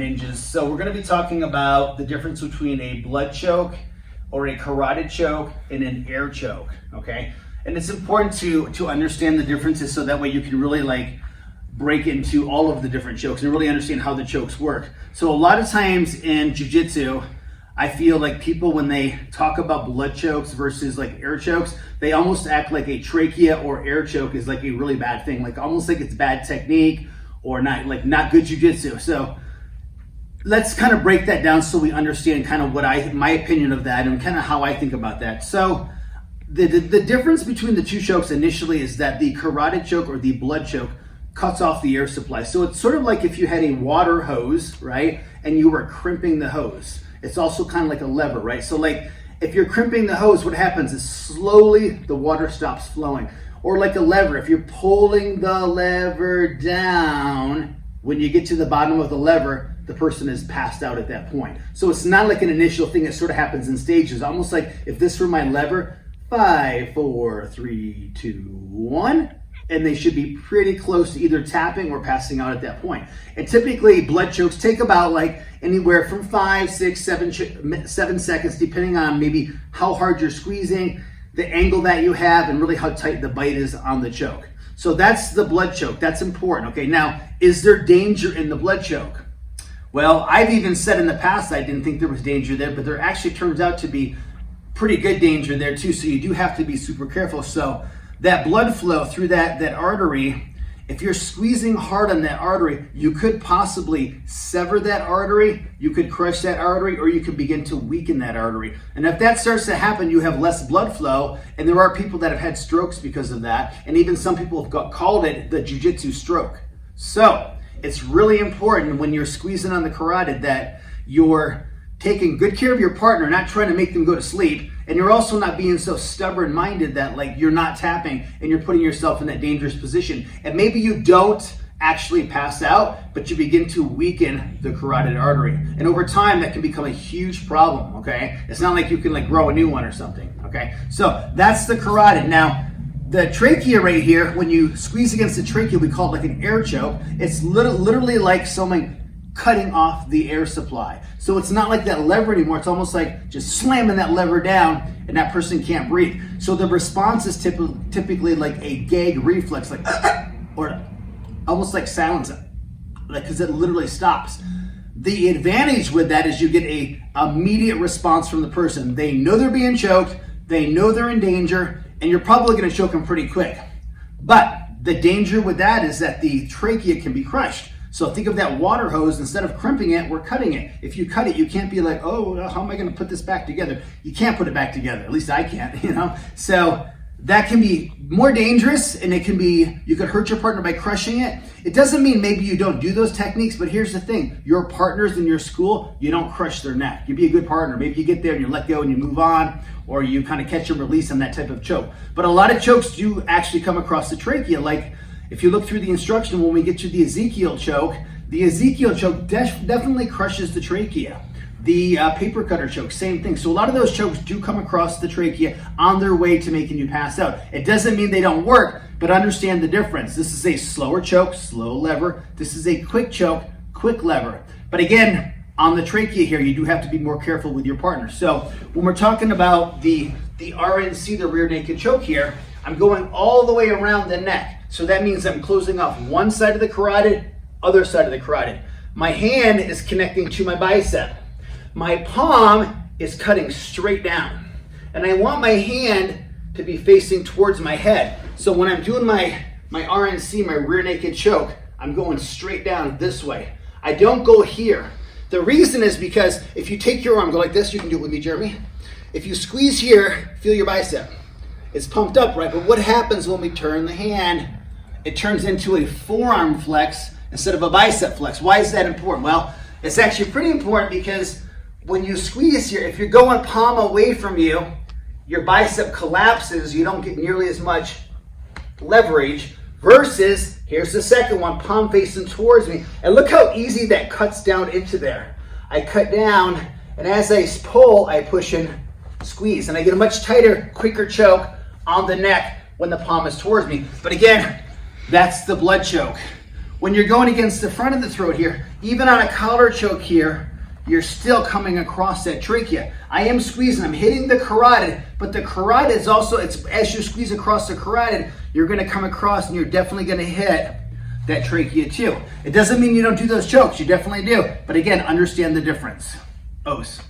Changes. So we're going to be talking about the difference between a blood choke or a carotid choke and an air choke, okay? And it's important to understand the differences so that way you can really break into all of the different chokes and really understand how the chokes work. So a lot of times in jiu-jitsu, I feel like people, when they talk about blood chokes versus air chokes, they almost act like a trachea or air choke is a really bad thing, almost like it's bad technique or not good jiu-jitsu. So let's kind of break that down so we understand kind of my opinion of that and kind of how I think about that. So the difference between the two chokes initially is that the carotid choke or the blood choke cuts off the air supply. So it's sort of like if you had a water hose, right, and you were crimping the hose. It's also kind of like a lever, right? So if you're crimping the hose, what happens is slowly the water stops flowing. Or like a lever, if you're pulling the lever down, when you get to the bottom of the lever, the person is passed out at that point. So it's not like an initial thing. It sort of happens in stages, almost like if this were my lever, 5, 4, 3, 2, 1, and they should be pretty close to either tapping or passing out at that point. And typically blood chokes take about anywhere from 5, 6, 7 seconds, depending on maybe how hard you're squeezing, the angle that you have, and really how tight the bite is on the choke. So that's the blood choke. That's important. Okay, now, is there danger in the blood choke? Well, I've even said in the past I didn't think there was danger there, but there actually turns out to be pretty good danger there too. So you do have to be super careful. So that blood flow through that artery, if you're squeezing hard on that artery, you could possibly sever that artery, you could crush that artery, or you could begin to weaken that artery. And if that starts to happen, you have less blood flow, and there are people that have had strokes because of that, and even some people have called it the jiu-jitsu stroke. So it's really important when you're squeezing on the carotid that you're taking good care of your partner, not trying to make them go to sleep, and you're also not being so stubborn-minded that you're not tapping and you're putting yourself in that dangerous position. And maybe you don't actually pass out, but you begin to weaken the carotid artery. And over time, that can become a huge problem, okay? It's not like you can grow a new one or something, okay? So that's the carotid. Now, the trachea right here, when you squeeze against the trachea, we call it an air choke. It's literally like someone cutting off the air supply. So it's not like that lever anymore. It's almost like just slamming that lever down and that person can't breathe. So the response is typically like a gag reflex, or almost like silence, because it literally stops. The advantage with that is you get a immediate response from the person. They know they're being choked, they know they're in danger, and you're probably going to choke them pretty quick. But the danger with that is that the trachea can be crushed. So think of that water hose. Instead of crimping it, we're cutting it. If you cut it, you can't be like, oh, how am I going to put this back together? You can't put it back together. At least I can't, So that can be more dangerous, and you could hurt your partner by crushing it. It doesn't mean maybe you don't do those techniques, but here's the thing. Your partners in your school, you don't crush their neck. You be a good partner. Maybe you get there and you let go and you move on, or you kind of catch and release on that type of choke. But a lot of chokes do actually come across the trachea. If you look through the instruction, when we get to the Ezekiel choke definitely crushes the trachea. The paper cutter choke, same thing. So a lot of those chokes do come across the trachea on their way to making you pass out. It doesn't mean they don't work, but understand the difference. This is a slower choke, slow lever. This is a quick choke, quick lever. But again, on the trachea here, you do have to be more careful with your partner. So when we're talking about the RNC, the rear naked choke here, I'm going all the way around the neck. So that means I'm closing off one side of the carotid, other side of the carotid. My hand is connecting to my bicep. My palm is cutting straight down. And I want my hand to be facing towards my head. So when I'm doing my RNC, my rear naked choke, I'm going straight down this way. I don't go here. The reason is because if you take your arm, go like this, you can do it with me, Jeremy. If you squeeze here, feel your bicep. It's pumped up, right? But what happens when we turn the hand? It turns into a forearm flex instead of a bicep flex. Why is that important? Well, it's actually pretty important because when you squeeze here, if you're going palm away from you, your bicep collapses. You don't get nearly as much leverage versus, here's the second one, palm facing towards me. And look how easy that cuts down into there. I cut down, and as I pull, I push and squeeze. And I get a much tighter, quicker choke on the neck when the palm is towards me. But again, that's the blood choke. When you're going against the front of the throat here, Even on a collar choke here, you're still coming across that trachea. I am squeezing, I'm hitting the carotid, but the carotid is also, as you squeeze across the carotid, you're gonna come across and you're definitely gonna hit that trachea too. It doesn't mean you don't do those chokes, you definitely do. But again, understand the difference. Os.